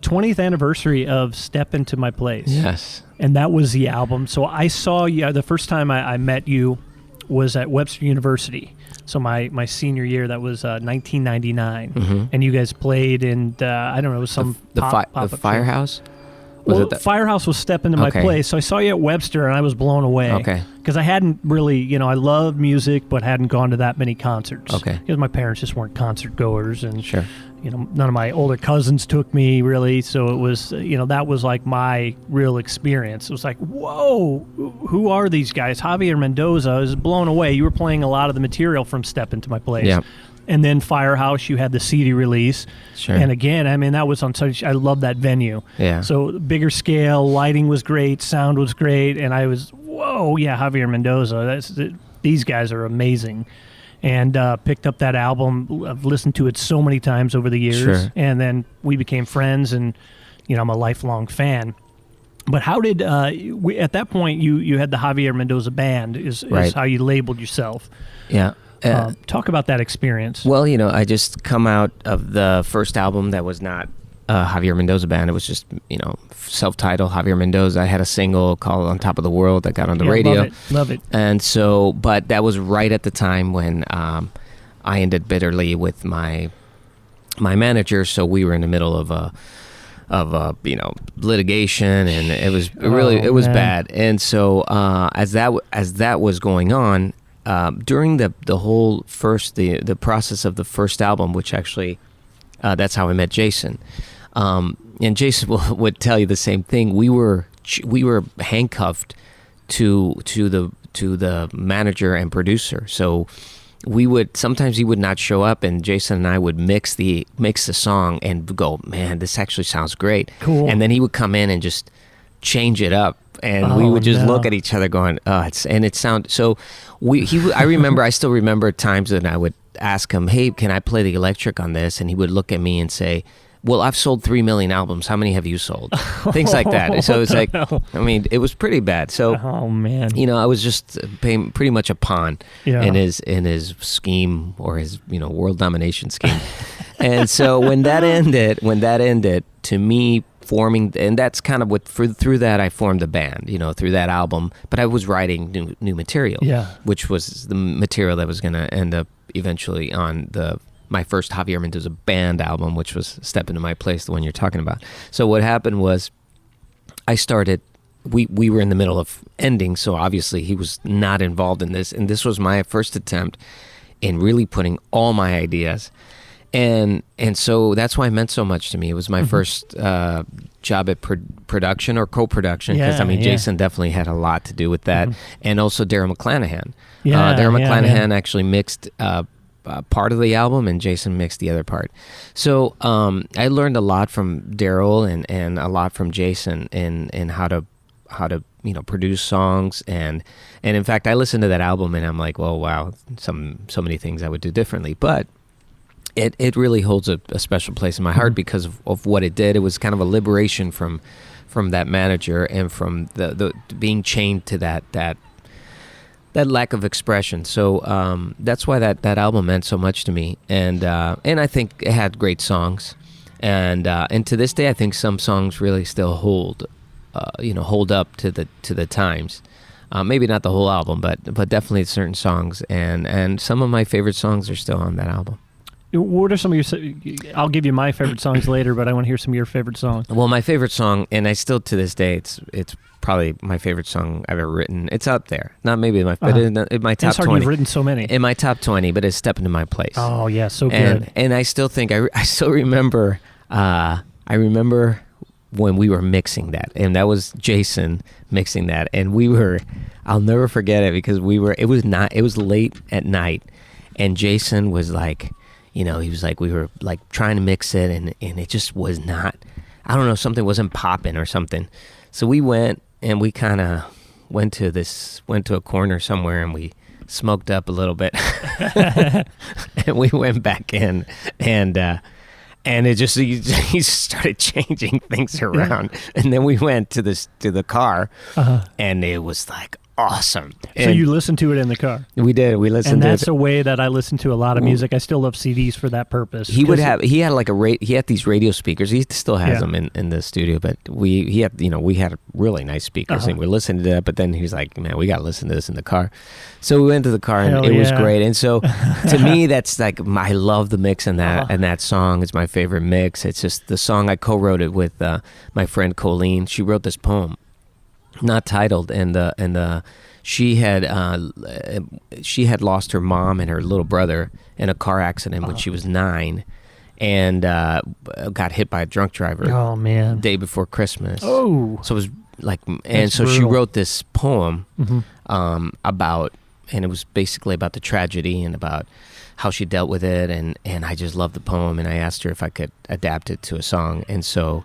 20th anniversary of Step Into My Place. Yes. And that was the album. So I saw you, the first time I met you was at Webster University. So my senior year, that was 1999. And you guys played in, I don't know, it was some the Firehouse? Firehouse was Step Into My Place. So I saw you at Webster, and I was blown away. Okay. Because I hadn't really, I loved music, but hadn't gone to that many concerts. Okay. Because my parents just weren't concert goers, and sure. None of my older cousins took me really. So it was, that was like my real experience. It was like, whoa, who are these guys? Javier Mendoza. I was blown away. You were playing a lot of the material from Step Into My Place. Yeah. And then Firehouse, you had the CD release. Sure. And again, I mean, that was on such, I love that venue. Yeah. So bigger scale, lighting was great, sound was great. And I was, whoa, yeah, Javier Mendoza. These guys are amazing. And picked up that album. I've listened to it so many times over the years. Sure. And then we became friends, and, I'm a lifelong fan. But how did, at that point, you had the Javier Mendoza Band is how you labeled yourself. Yeah. Talk about that experience. Well, I just come out of the first album that was not Javier Mendoza Band. It was just, self-titled Javier Mendoza. I had a single called On Top of the World that got on the radio. Love it. And so, but that was right at the time when I ended bitterly with my manager. So we were in the middle of litigation, and it was it was bad. And so as that was going on, during the whole the process of the first album, which actually that's how I met Jason, and Jason would tell you the same thing. We were handcuffed to the manager and producer. So sometimes he would not show up, and Jason and I would mix the song and go, man, this actually sounds great. Cool. And then he would come in and just change it up. And we would just look at each other going, it sounded so. I still remember times that I would ask him, hey, can I play the electric on this? And he would look at me and say, well, I've sold 3 million albums. How many have you sold? Things like that. So it's like, I mean, it was pretty bad. So, oh man, I was just pretty much a pawn in his scheme, or his, world domination scheme. And so when that ended, to me, forming, and that's kind of what through that I formed the band, through that album. But I was writing new material, which was the material that was going to end up eventually on my first Javier Mendoza Band album, which was Step Into My Place, the one you're talking about. So what happened was, we were in the middle of ending, so obviously he was not involved in this, and this was my first attempt in really putting all my ideas. And so that's why it meant so much to me. It was my first job at production or co-production, because Jason definitely had a lot to do with that, and also Darryl McClanahan. Darryl McClanahan actually mixed part of the album, and Jason mixed the other part. So I learned a lot from Darryl and a lot from Jason in how to produce songs, and in fact I listened to that album and I'm like, well, wow, so many things I would do differently, but it really holds a special place in my heart because of what it did. It was kind of a liberation from that manager and from the being chained to that lack of expression. So that's why that album meant so much to me, and I think it had great songs, and to this day I think some songs really still hold up to the times. Maybe not the whole album, but definitely certain songs, and some of my favorite songs are still on that album. What are some of your? I'll give you my favorite songs later, but I want to hear some of your favorite songs. Well, my favorite song, and I still to this day, it's probably my favorite song I've ever written. It's up there, not maybe my, but in my top 20. You've written so many. In my top 20, but it's Step Into My Place. Oh yeah, so good. And I still think I still remember. I remember when we were mixing that, and that was Jason mixing that, and I'll never forget it because it was late at night, and Jason was like, he was like, we were like trying to mix it, and it just was not, I don't know, something wasn't popping or something. So we went, and we kind of went to a corner somewhere, and we smoked up a little bit, and we went back in, and it just, he started changing things around. And then we went to the car, and it was like, awesome. So you listened to it in the car? We did. We listened to it. And that's a way that I listen to a lot of music. I still love CDs for that purpose. He had like he had these radio speakers. He still has them in the studio, but we had really nice speakers and we're listening to that, but then he was like, man, we got to listen to this in the car. So we went to the car and it was great. And so to me, that's like, I love the mix in that, and that song is my favorite mix. It's just the song. I co-wrote it with my friend Colleen. She wrote this poem, not titled, and she had lost her mom and her little brother in a car accident when she was 9, and got hit by a drunk driver. Oh man! Day before Christmas. Oh, so it was like, and so brutal. She wrote this poem about, and it was basically about the tragedy and about how she dealt with it, and I just loved the poem, and I asked her if I could adapt it to a song, and so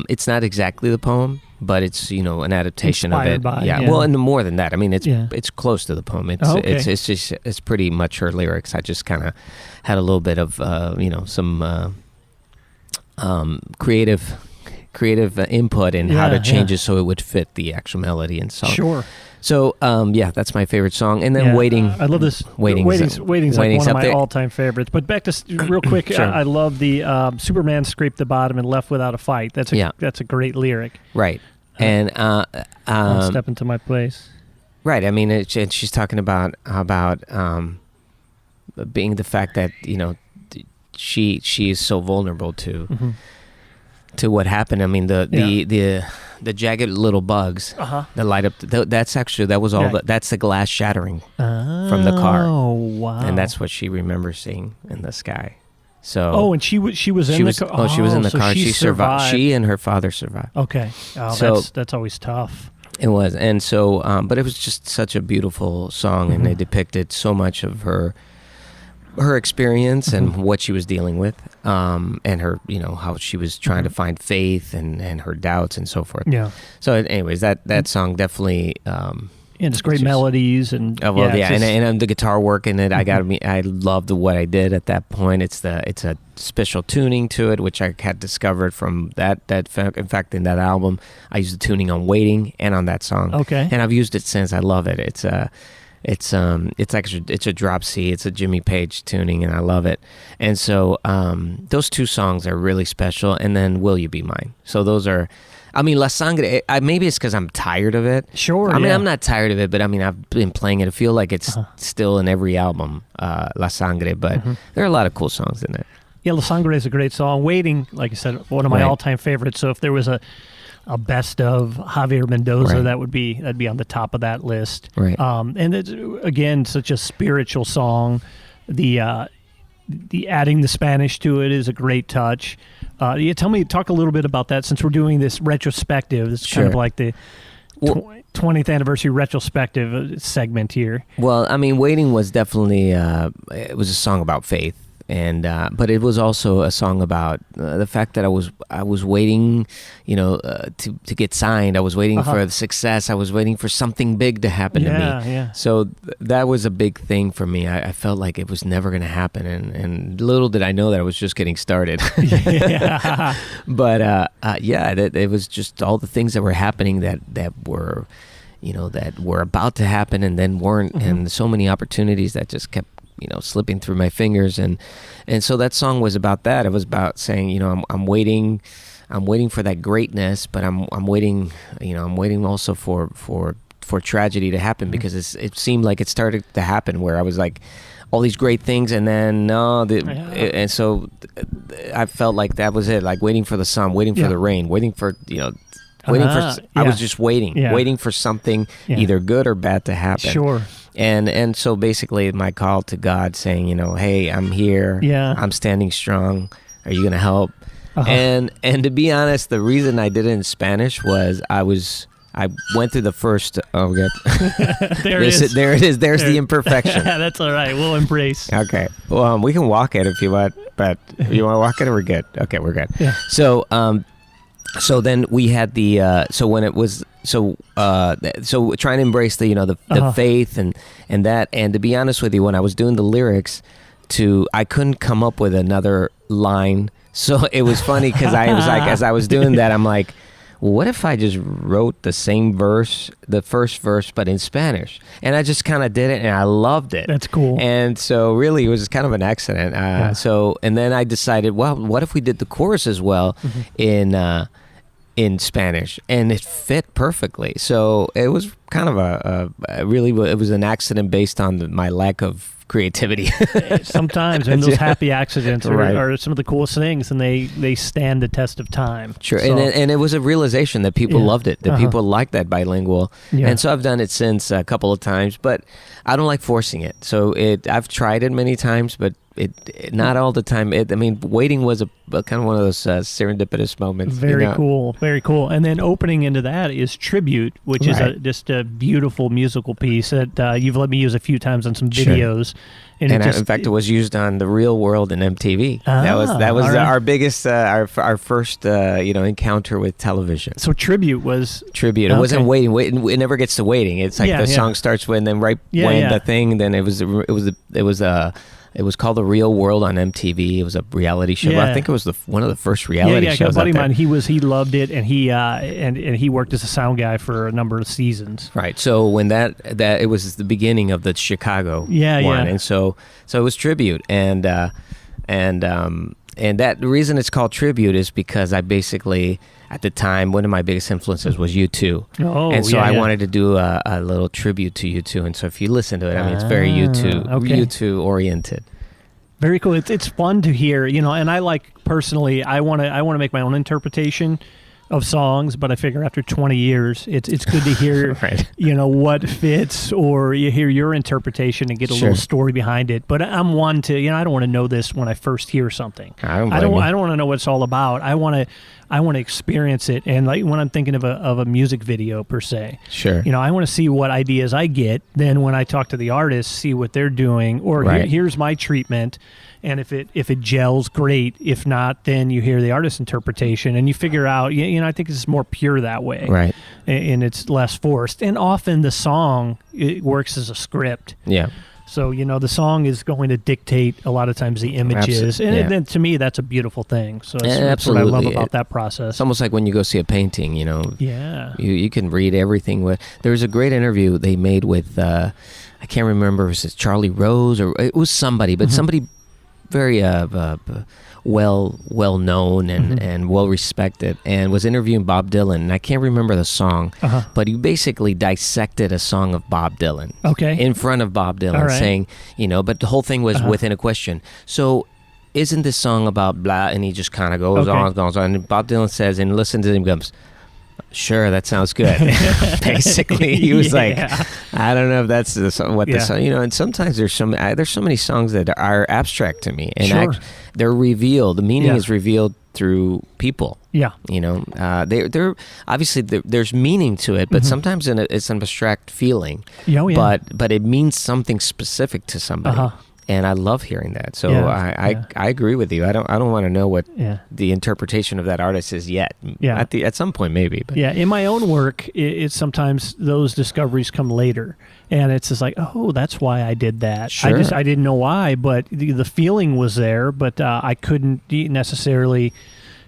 it's not exactly the poem, but it's an adaptation inspired of it. By, Well, and more than that, I mean, it's close to the poem. It's pretty much her lyrics. I just kind of had a little bit of some creative input in how to change it so it would fit the actual melody and song. Sure. So that's my favorite song, and then Waiting. I love this. Waiting's like one of my all-time favorites. But back to real quick, sure. I love the Superman scraped the bottom and left without a fight. That's a great lyric. Right, and I'll step into my place. Right. I mean, she's talking about being the fact that she is so vulnerable to what happened. I mean, the jagged little bugs that light up. That's the glass shattering from the car. Oh wow! And that's what she remembers seeing in the sky. So and she was in the car. Oh, she was in the car. She survived. She and her father survived. Okay. Oh, so that's always tough. It was, and so but it was just such a beautiful song, and they depicted so much of her experience and what she was dealing with, and her, how she was trying to find faith and her doubts and so forth. Yeah. So anyways, that song definitely, and it's great melodies and and the guitar work in it. I loved what I did at that point. It's a special tuning to it, which I had discovered from that. In fact, in that album, I used the tuning on Waiting and on that song. Okay. And I've used it since. I love it. It's a drop C. It's a Jimmy Page tuning, and I love it. And so those two songs are really special. And then Will You Be Mine? So those are, I mean, La Sangre. Maybe it's because I'm tired of it. Sure. I mean, I'm not tired of it, but I mean, I've been playing it. I feel like it's still in every album, La Sangre. But there are a lot of cool songs in it. Yeah, La Sangre is a great song. Waiting, like I said, one of my all-time favorites. So if there was a best of Javier Mendoza, that'd be on the top of that list. Right. And it's, again, such a spiritual song. The adding the Spanish to it is a great touch. Talk a little bit about that, since we're doing this retrospective. It's kind of like the 20th anniversary retrospective segment here. Well, I mean, Waiting was definitely it was a song about faith. And but it was also a song about the fact that I was waiting, to get signed. I was waiting for the success. I was waiting for something big to happen to me. Yeah. So that was a big thing for me. I felt like it was never going to happen, and little did I know that I was just getting started. But it was just all the things that were happening that were, that were about to happen and then weren't, and so many opportunities that just kept slipping through my fingers, and so that song was about that. It was about saying, I'm waiting for that greatness, but I'm waiting, I'm waiting also for tragedy to happen, because it seemed like it started to happen where I was like all these great things, and then and so I felt like that was it, like waiting for the sun, waiting for the rain, waiting for I was just waiting for something either good or bad to happen. Sure. And so basically my call to God saying, hey, I'm here. Yeah. I'm standing strong. Are you going to help? And to be honest, the reason I did it in Spanish was I went through the first. Oh, good. There it is. There it is. There's the imperfection. That's all right. We'll embrace. Okay. Well, we can walk it if you want, but if you want to walk it, we're good. Okay, we're good. Yeah. So then we had the so trying to embrace the faith and that, and to be honest with you, when I was doing the lyrics I couldn't come up with another line, so it was funny because I was like, as I was doing that, I'm like, what if I just wrote the same verse, the first verse, but in Spanish? And I just kind of did it, and I loved it. That's cool. And so really, it was kind of an accident. And then I decided, well, what if we did the chorus as well in Spanish? And it fit perfectly. So it was kind of it was an accident based on my lack of creativity. Sometimes, and those happy accidents Right. are some of the coolest things, and they stand the test of time. Sure, So, and it was a realization that people loved it, that people liked that bilingual, and so I've done it since a couple of times, but I don't like forcing it. So I've tried it many times, but it not all the time. Waiting was a kind of one of those serendipitous moments. Very cool, very cool. And then opening into that is Tribute, which is just a beautiful musical piece that you've let me use a few times on some videos. And in fact, it was used on The Real World and MTV. That was right. our biggest, our first, encounter with television. So Tribute was Tribute. It wasn't waiting. It never gets to waiting. It's like the song starts when, then when the thing. Then it was called The Real World on MTV. It was a reality show. Yeah. I think it was one of the first reality shows. Yeah, a buddy out of there. mine, he loved it, and he worked as a sound guy for a number of seasons. Right. So when that it was the beginning of the Chicago one, and so it was Tribute, and that the reason it's called Tribute is because I basically, at the time, one of my biggest influences was U2. Oh, and so I wanted to do a little tribute to U2. And so if you listen to it, it's very U2 oriented. Very cool. It's fun to hear, and I like personally, I want to make my own interpretation of songs, but I figure after 20 years, it's good to hear, right. What fits, or you hear your interpretation and get a little story behind it. But I'm one to, I don't want to know this when I first hear something. I don't want to know what it's all about. I want to experience it, and like when I'm thinking of a music video per se. Sure. I want to see what ideas I get. Then when I talk to the artist, see what they're doing, or here's my treatment. And if it gels, great. If not, then you hear the artist's interpretation, and you figure out. I think it's more pure that way, right? And it's less forced. And often the song it works as a script. Yeah. So the song is going to dictate a lot of times the images, and then to me that's a beautiful thing. So that's what I love about that process. It's almost like when you go see a painting. Yeah. You can read everything. There was a great interview they made with I can't remember if it was Charlie Rose or it was somebody, but somebody very well known and well respected, and was interviewing Bob Dylan, and I can't remember the song, but he basically dissected a song of Bob Dylan in front of Bob Dylan, saying, but the whole thing was within a question. So isn't this song about blah? And he just kind of goes on, and Bob Dylan says, and listen to him, goes, sure, that sounds good. Basically, he was like, I don't know if that's the song. And sometimes there's so many songs that are abstract to me, and they're revealed. The meaning is revealed through people. Yeah, they're obviously there's meaning to it, but sometimes it's an abstract feeling. But it means something specific to somebody. And I love hearing that. So I agree with you. I don't want to know what the interpretation of that artist is yet. Yeah. At some point maybe. But. Yeah. In my own work, it's sometimes those discoveries come later, and it's just like, oh, that's why I did that. Sure. I didn't know why, but the feeling was there, but I couldn't necessarily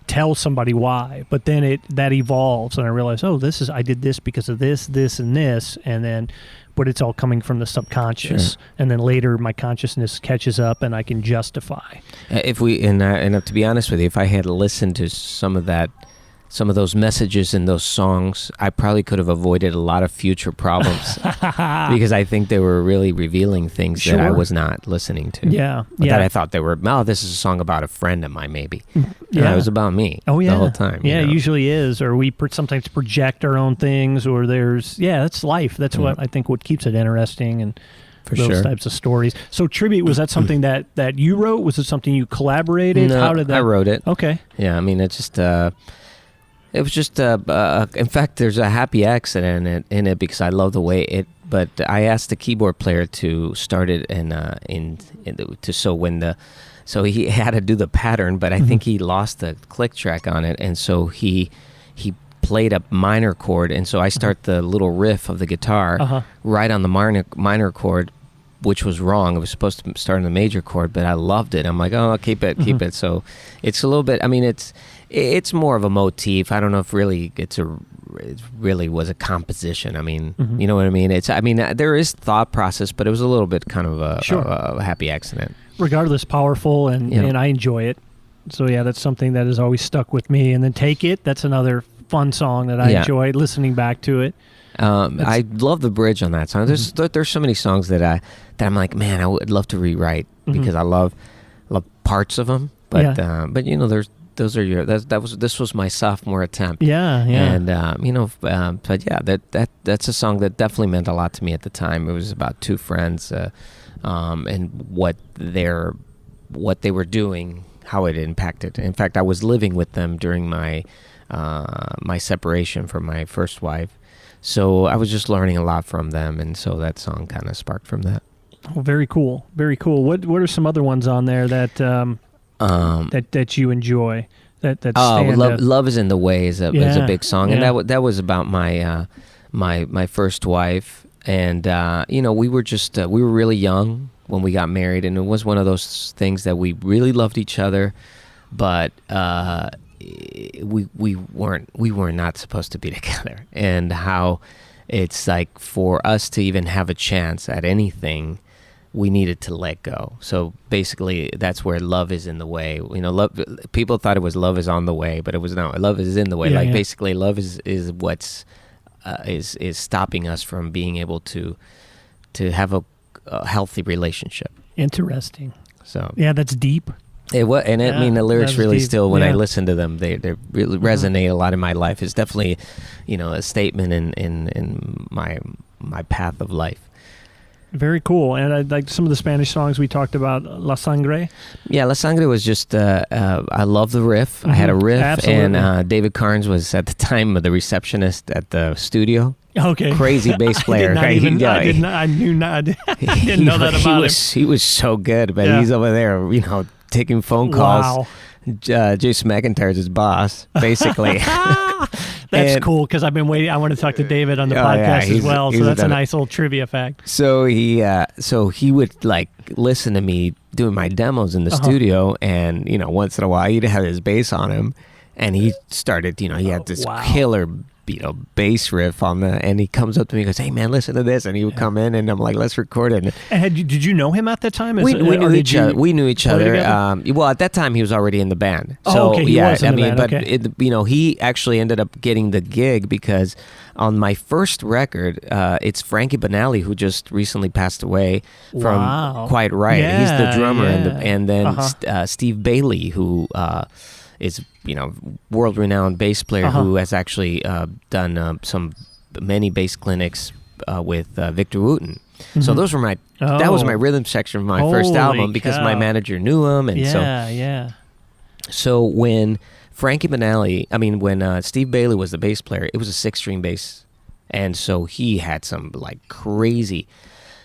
tell somebody why. But then that evolves, and I realize, I did this because of this, and this, and then. But it's all coming from the subconscious, and then later my consciousness catches up, and I can justify. And to be honest with you, if I had listened to some of those messages in those songs, I probably could have avoided a lot of future problems because I think they were really revealing things that I was not listening to. That I thought they were. this is a song about a friend of mine, maybe. Yeah, it was about me. The whole time. Yeah, it usually is. Or we sometimes project our own things, or that's life. That's what I think what keeps it interesting and. For those types of stories. So Tribute, was that something that you wrote? Was it something you collaborated? No, how did that? I wrote it. Okay. Yeah, it's just. It was just, in fact, there's a happy accident in it because I love the way it. But I asked the keyboard player to start it so he had to do the pattern, but I think he lost the click track on it, and so he played a minor chord, and so I start the little riff of the guitar right on the minor chord, which was wrong. It was supposed to start in the major chord, but I loved it. I'm like, keep it. So it's a little bit. It's more of a motif. I don't know if really it really was a composition. I mean, you know what I mean? There is thought process, but it was a little bit kind of a happy accident. Regardless, powerful, and I enjoy it. So yeah, that's something that has always stuck with me. And then Take It, that's another fun song that I enjoyed listening back to it. I love the bridge on that song. There's so many songs that I'm like, man, I would love to rewrite because I love parts of them. But this was my sophomore attempt. Yeah. And but yeah, that's a song that definitely meant a lot to me at the time. It was about two friends, and what they were doing, how it impacted. In fact, I was living with them during my separation from my first wife. So I was just learning a lot from them, and so that song kind of sparked from that. Oh, very cool, very cool. What are some other ones on there that that you enjoy? Love is in the Way is a big song, and that was about my my first wife, and we were really young when we got married, and it was one of those things that we really loved each other, but we were not supposed to be together, and how it's like for us to even have a chance at anything, we needed to let go. So basically, that's where Love is in the Way. Love. People thought it was Love is on the way, but it was not. Love is in the way. Basically, love is what's is stopping us from being able to have a healthy relationship. Interesting. So yeah, that's deep. It was, and the lyrics really deep. Still, when I listen to them, they really resonate a lot in my life. It's definitely, a statement in my path of life. Very cool. And I like some of the Spanish songs we talked about. La Sangre. Yeah, La Sangre was just, I love the riff. I had a riff. Absolutely. And David Carnes was at the time the receptionist at the studio. Okay. Crazy bass player. I didn't know that about him. He was so good, but he's over there, taking phone calls. Wow. Jason McIntyre's his boss, basically. That's cool, because I've been waiting. I want to talk to David on the podcast as well, so that's a nice little trivia fact. So he would like listen to me doing my demos in the studio, and once in a while he'd have his bass on him, and he started, he had this killer bass riff on and he comes up to me and goes, "Hey man, listen to this," and he would come in, and I'm like, "Let's record it." And did you know him at that time? We knew each other. We knew each other. Well, at that time he was already in the band. So okay. He was in the band. But he actually ended up getting the gig because on my first record, it's Frankie Banali, who just recently passed away from Quite Right. Yeah, he's the drummer, and then Steve Bailey, who is world-renowned bass player who has actually done many bass clinics with Victor Wooten. So those were that was my rhythm section of my first album because my manager knew him, and so when Frankie Banali, when Steve Bailey was the bass player, it was a 6-string bass, and so he had some like crazy.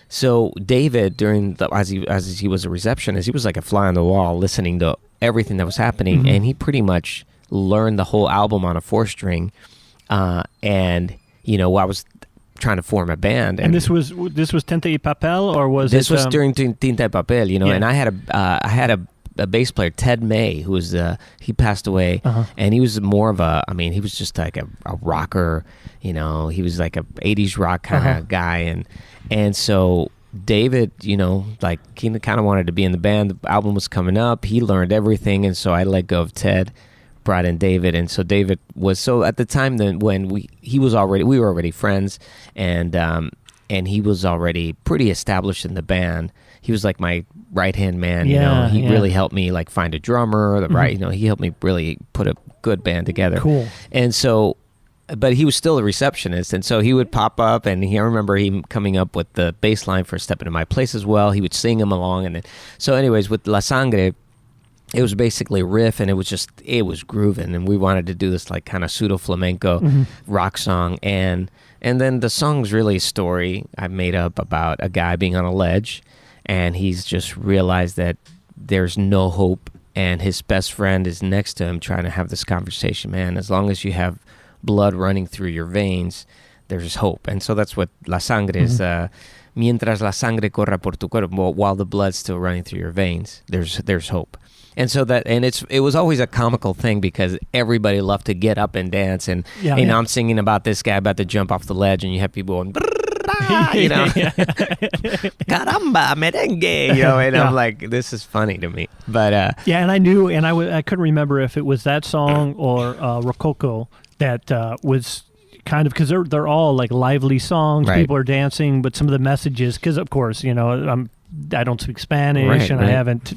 So David, as he was a receptionist, he was like a fly on the wall, listening to everything that was happening, and he pretty much learned the whole album on a 4-string. And I was trying to form a band, and this was Tinta y Papel, or was this was during Tinta y Papel, and I had a bass player, Ted May, who was he passed away, and he was more of he was just like a rocker, he was like a 80s rock kind of guy, and so David, he kind of wanted to be in the band. The album was coming up. He learned everything, and so I let go of Ted, brought in David, and so David was at the time then when we were already friends, and he was already pretty established in the band. He was like my right-hand man. He really helped me like find a drummer, he helped me really put a good band together. Cool. And so. But he was still a receptionist, and so he would pop up, and I remember him coming up with the bass line for Step Into My Place as well. He would sing him along, and then, so anyways, with La Sangre, it was basically a riff, and it was grooving, and we wanted to do this like kind of pseudo flamenco rock song, and then the song's really a story I made up about a guy being on a ledge, and he's just realized that there's no hope, and his best friend is next to him trying to have this conversation. Man, as long as you have blood running through your veins, there's hope. And so that's what La Sangre is. Mientras la sangre corra por tu cuerpo, while the blood's still running through your veins, there's hope. And so it was always a comical thing because everybody loved to get up and dance. And I'm singing about this guy about to jump off the ledge, and you have people going, you know, caramba, merengue, you know, and I'm like, this is funny to me. But and I knew, and I couldn't remember if it was that song or Rococo that was kind of, because they're all like lively songs, right. People are dancing, but some of the messages, because of course, you know, I don't speak Spanish, and I haven't.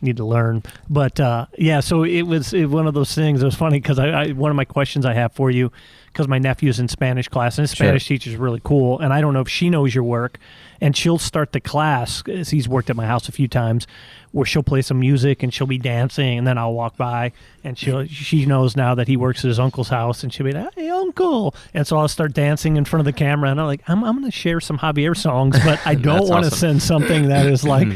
Need to learn, but so it was one of those things. It was funny because I one of my questions I have for you, because my nephew's in Spanish class, and his Spanish teacher's really cool, and I don't know if she knows your work, and she'll start the class, as he's worked at my house a few times, where she'll play some music and she'll be dancing, and then I'll walk by, and she knows now that he works at his uncle's house, and she'll be like, "Hey, uncle," and so I'll start dancing in front of the camera, and I'm like, I'm going to share some Javier songs, but I don't want to send something that is like.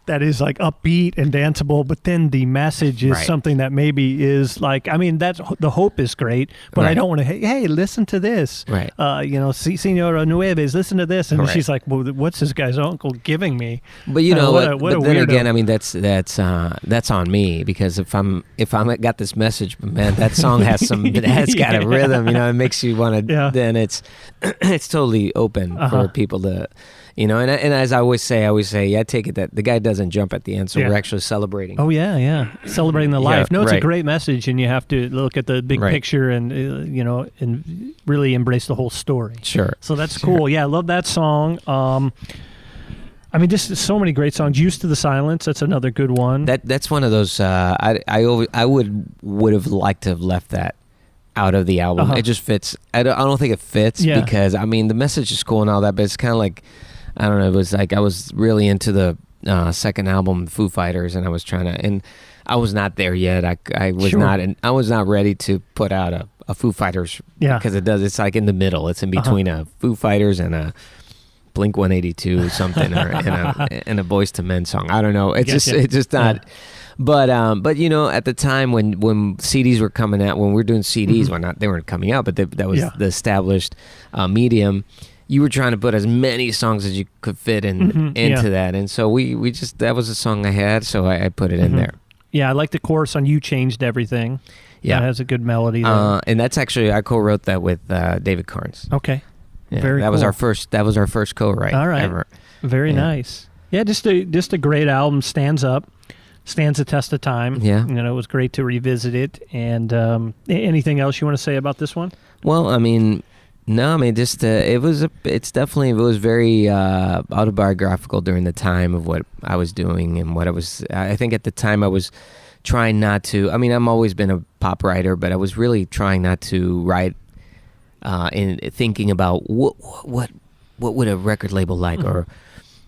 That is like upbeat and danceable, but then the message is something that maybe is like, I mean, that's the hope is great, but I don't want to, hey, listen to this. Right. You know, Senora Nueves, listen to this. And she's like, well, what's this guy's uncle giving me? But you know, what a then weirdo. again, I mean, that's on me, because if I'm got this message, man, that song has it has got a rhythm, you know, it makes you want to, then it's totally open for people to, you know, and as I always say, I take it that the guy doesn't jump at the end, so we're actually celebrating. Oh, yeah. Celebrating the life. No, it's a great message, and you have to look at the big picture and, you know, and really embrace the whole story. Sure. So that's cool. Yeah, I love that song. I mean, just so many great songs. Used to the Silence, that's another good one. That's one of those, I would have liked to have left that out of the album. It just fits. I don't think it fits because, I mean, the message is cool and all that, but it's kind of like, I don't know, it was like I was really into the second album, Foo Fighters, and I was trying to, and I was not there yet. I was not, and I was not ready to put out a Foo Fighters, because it's like in the middle. It's in between a Foo Fighters and a Blink 182 something, or and a Boyz II Men song. I don't know. It's just not. Yeah. But you know, at the time when CDs were coming out, when we were doing CDs, they weren't coming out, but that was the established medium. You were trying to put as many songs as you could fit into that, and so we just, that was a song I had, so I put it in there. Yeah, I like the chorus on "You Changed Everything." Yeah, that has a good melody. And that's actually, I co-wrote that with David Carnes. Okay, very. That cool. was our first co-write. All right, ever. Very nice. Yeah, just a great album. Stands the test of time. Yeah, you know, it was great to revisit it. And anything else you want to say about this one? Well, I mean. No, I mean, just it was very autobiographical during the time of what I was doing and what I was. I think at the time I was trying not to. I mean, I've always been a pop writer, but I was really trying not to write in thinking about what would a record label like, or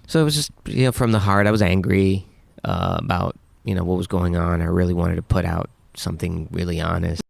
so it was just, you know, from the heart. I was angry about, you know, what was going on. I really wanted to put out something really honest.